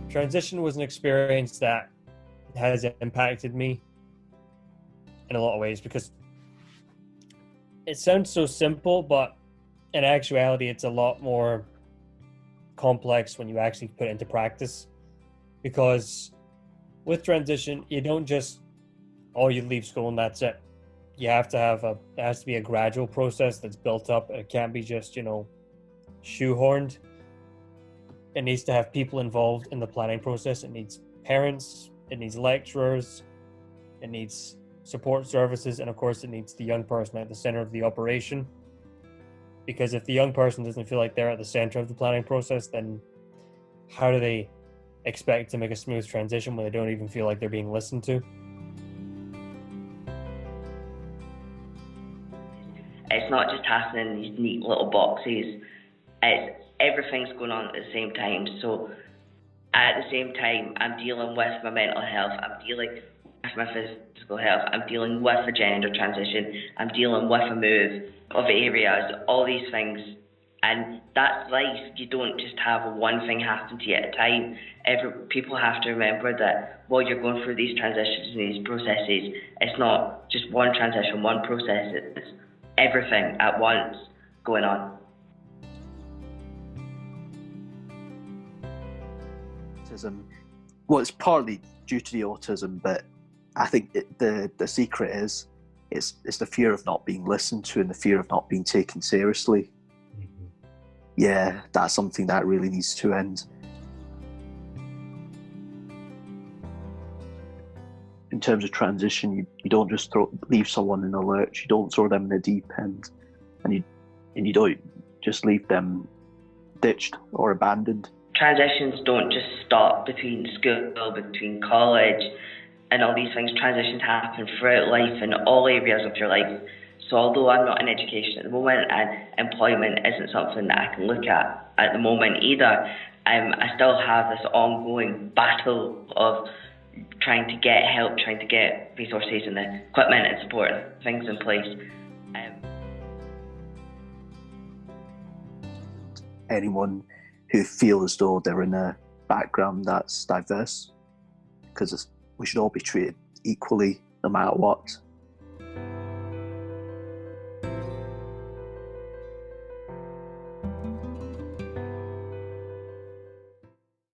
transition was an experience that has impacted me in a lot of ways because it sounds so simple, but in actuality, it's a lot more complex when you actually put it into practice. Because with transition, you don't just, oh, you leave school and that's it. You have to have it has to be a gradual process that's built up. It can't be just, shoehorned. It needs to have people involved in the planning process. It needs parents, it needs lecturers, it needs support services, and of course it needs the young person at the center of the operation. Because if the young person doesn't feel like they're at the center of the planning process, then how do they expect to make a smooth transition when they don't even feel like they're being listened to? It's not just happening in these neat little boxes. It's everything's going on at the same time. So at the same time, I'm dealing with my mental health, I'm dealing with my physical health, I'm dealing with a gender transition, I'm dealing with a move of areas, all these things. And that's life. You don't just have one thing happen to you at a time. People have to remember that while you're going through these transitions and these processes, it's not just one transition, one process, it's everything at once going on. Autism, well, it's partly due to the autism, but I think the secret is it's the fear of not being listened to and the fear of not being taken seriously. Mm-hmm. Yeah, that's something that really needs to end. In terms of transition, you don't just leave someone in a lurch. You don't throw them in the deep end, and you don't just leave them ditched or abandoned. Transitions don't just stop between school, between college, and all these things. Transitions happen throughout life in all areas of your life. So although I'm not in education at the moment and employment isn't something that I can look at the moment either, I still have this ongoing battle of trying to get help, trying to get resources and the equipment and support and things in place. Anyone who feel as though they're in a background that's diverse, because we should all be treated equally no matter what.